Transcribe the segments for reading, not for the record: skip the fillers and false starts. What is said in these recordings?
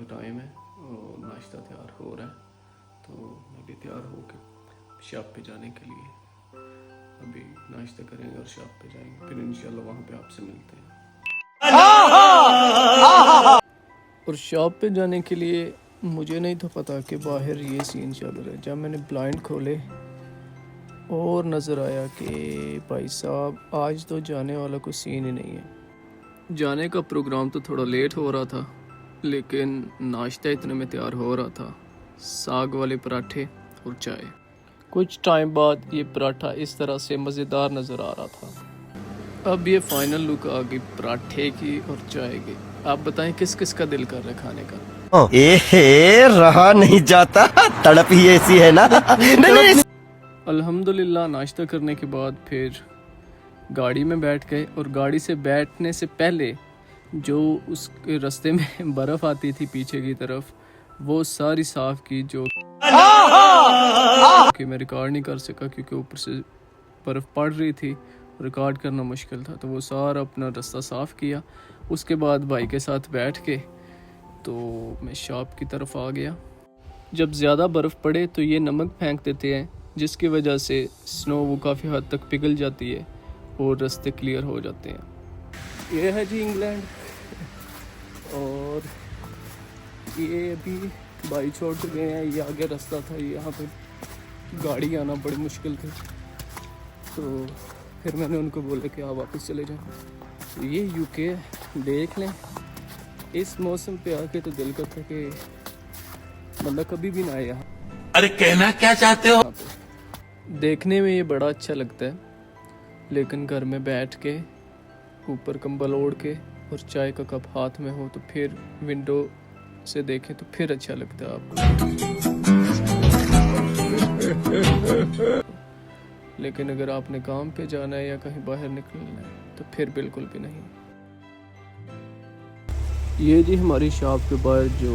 का टाइम है और नाश्ता तैयार हो रहा है, तो मैं भी तैयार होकर शॉप पे जाने के लिए अभी नाश्ता करेंगे और शॉप पे जाएंगे, फिर इंशाल्लाह वहाँ पे आपसे मिलते हैं। और शॉप पे जाने के लिए मुझे नहीं था पता कि बाहर ये सीन चल रहा है। जब मैंने ब्लाइंड खोले और नज़र आया कि भाई साहब आज तो जाने वाला कोई सीन ही नहीं है। जाने का प्रोग्राम तो थोड़ा लेट हो रहा था, लेकिन नाश्ता इतने में तैयार हो रहा था, साग वाले पराठे और चाय। कुछ टाइम बाद ये पराठा इस तरह से मज़ेदार नज़र आ रहा था। अब ये फाइनल लुक आ गई पराठे की और चाय की। आप बताएं किस किस का दिल कर रहा है खाने का? रहा नहीं जाता, तड़प ही ऐसी है ना। अल्हम्दुलिल्लाह नाश्ता करने के बाद फिर गाड़ी में बैठ गए, और गाड़ी से बैठने से पहले जो उसके रास्ते में बर्फ़ आती थी पीछे की तरफ, वो सारी साफ़ की, जो कि मैं रिकॉर्ड नहीं कर सका क्योंकि ऊपर से बर्फ़ पड़ रही थी, रिकॉर्ड करना मुश्किल था। तो वो सारा अपना रास्ता साफ़ किया। उसके बाद भाई के साथ बैठ के तो मैं शॉप की तरफ आ गया। जब ज़्यादा बर्फ़ पड़े तो ये नमक फेंक देते हैं, जिसकी वजह से स्नो वो काफ़ी हद तक पिघल जाती है और रास्ते क्लियर हो जाते हैं। ये है जी इंग्लैंड, और ये अभी भाई छोड़ चुके हैं। ये आगे रास्ता था, यहाँ पे गाड़ी आना बड़ी मुश्किल थी, तो फिर मैंने उनको बोला कि आप वापस चले जाएं। तो ये यूके देख लें, इस मौसम पे आके तो दिल करता है कि बंदा कभी भी ना आए यहाँ। अरे कहना क्या चाहते हो? देखने में ये बड़ा अच्छा लगता है, लेकिन घर में बैठ के ऊपर कंबल ओढ़ के और चाय का कप हाथ में हो तो फिर विंडो से देखें तो फिर अच्छा लगता है आपको। लेकिन अगर आपने काम पे जाना है या कहीं बाहर निकलना है तो फिर बिल्कुल भी नहीं। ये जी हमारी शॉप के बाहर जो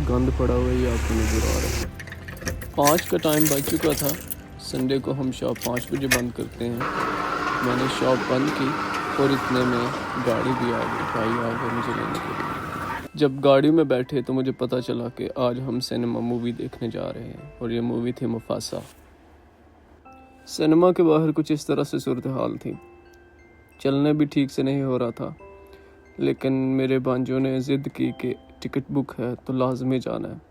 गंद पड़ा हुआ है ये आपको नज़र आ रहा है। 5 का टाइम बज चुका था। संडे को हम शॉप 5 बजे बंद करते हैं। मैंने शॉप बंद की और इतने में गाड़ी भी आ गई, भाई आ गए मुझे लेने के लिए। जब गाड़ी में बैठे तो मुझे पता चला कि आज हम सिनेमा मूवी देखने जा रहे हैं, और ये मूवी थी मुफासा। सिनेमा के बाहर कुछ इस तरह से सूरत हाल थी, चलने भी ठीक से नहीं हो रहा था, लेकिन मेरे भांजों ने ज़िद की कि टिकट बुक है तो लाजमी जाना है,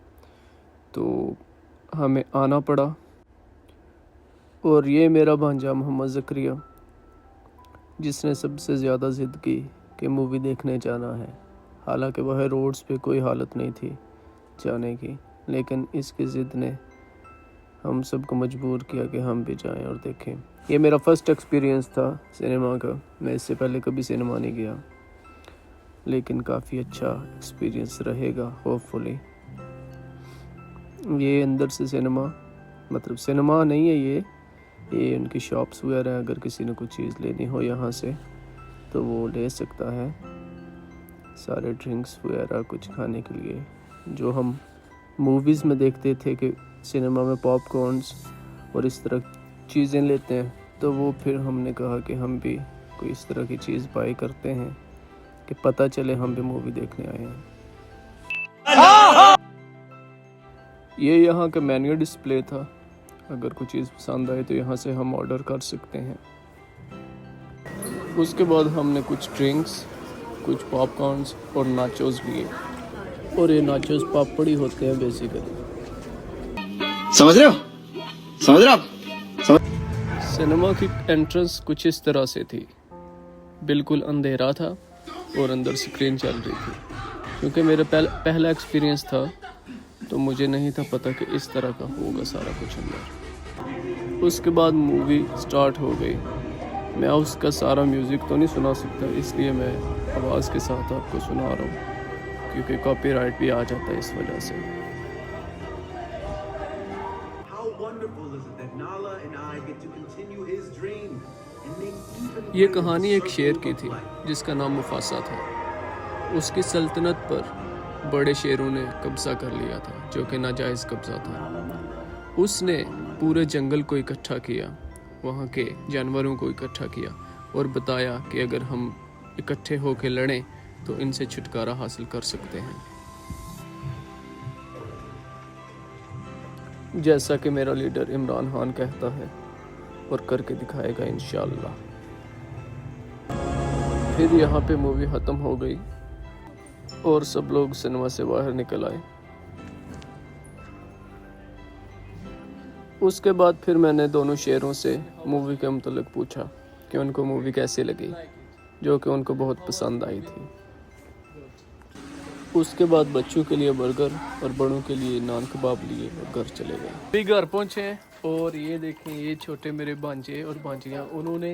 तो हमें आना पड़ा। और ये मेरा भांजा मोहम्मद ज़करिया, जिसने सबसे ज़्यादा ज़िद की कि मूवी देखने जाना है। हालांकि वह रोड्स पे कोई हालत नहीं थी जाने की, लेकिन इसकी ज़िद ने हम सबको मजबूर किया कि हम भी जाएं और देखें। ये मेरा फर्स्ट एक्सपीरियंस था सिनेमा का। मैं इससे पहले कभी सिनेमा नहीं गया, लेकिन काफ़ी अच्छा एक्सपीरियंस रहेगा होपफुली। ये अंदर से सिनेमा, मतलब सिनेमा नहीं है ये उनकी शॉप्स वगैरह है। अगर किसी ने कुछ चीज़ लेनी हो यहाँ से तो वो ले सकता है। सारे ड्रिंक्स वगैरह कुछ खाने के लिए, जो हम मूवीज़ में देखते थे कि सिनेमा में पॉपकॉर्न्स और इस तरह चीज़ें लेते हैं, तो वो फिर हमने कहा कि हम भी कोई इस तरह की चीज़ बाई करते हैं कि पता चले हम भी मूवी देखने आए हैं। ये यहाँ का मेन्यू डिस्प्ले था। अगर कोई चीज़ पसंद आए तो यहाँ से हम ऑर्डर कर सकते हैं। उसके बाद हमने कुछ ड्रिंक्स, कुछ पॉपकॉर्न्स और नाचोस लिए, और ये नाचोस पापड़ी होते हैं बेसिकली। समझ रहे हो? समझ रहे हो? सिनेमा की एंट्रेंस कुछ इस तरह से थी। बिल्कुल अंधेरा था और अंदर स्क्रीन चल रही थी। क्योंकि मेरा पहला एक्सपीरियंस था तो मुझे नहीं था पता कि इस तरह का होगा सारा कुछ अंदर। उसके बाद मूवी स्टार्ट हो गई। मैं उसका सारा म्यूज़िक तो नहीं सुना सकता, इसलिए मैं आवाज़ के साथ आपको सुना रहा हूँ, क्योंकि कॉपीराइट भी आ जाता है इस वजह से। ये कहानी एक शेर की थी जिसका नाम मुफासा था। उसकी सल्तनत पर बड़े शेरों ने कब्जा कर लिया था, जो कि नाजायज़ कब्जा था। उसने पूरे जंगल को इकट्ठा किया, वहाँ के जानवरों को इकट्ठा किया और बताया कि अगर हम इकट्ठे होकर लड़ें तो इनसे छुटकारा हासिल कर सकते हैं। जैसा कि मेरा लीडर इमरान खान कहता है और करके दिखाएगा इंशाअल्लाह। फिर यहाँ पे मूवी ख़त्म हो गई और सब लोग सिनेमा से बाहर निकल आए। उसके बाद फिर मैंने दोनों शेरों से मूवी के मुतल्लिक पूछा कि उनको मूवी कैसी लगी, जो कि उनको बहुत पसंद आई थी। उसके बाद बच्चों के लिए बर्गर और बड़ों के लिए नान कबाब लिए और घर चले गए। अभी घर पहुँचे और ये देखें, ये छोटे मेरे भांजे और भांजियाँ, उन्होंने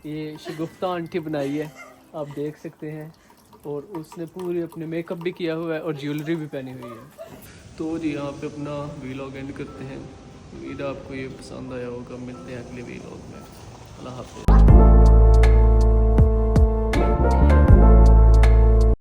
ये शगुफ्ता आंटी बनाई है, आप देख सकते हैं। और उसने पूरी अपने मेकअप भी किया हुआ है और ज्वेलरी भी पहनी हुई है। तो जी यहाँ पे अपना वीलॉग एंड करते हैं। उम्मीद आपको ये पसंद आया होगा। मिलते हैं अगले वीलॉग में। अल्लाह हाफ़िज़।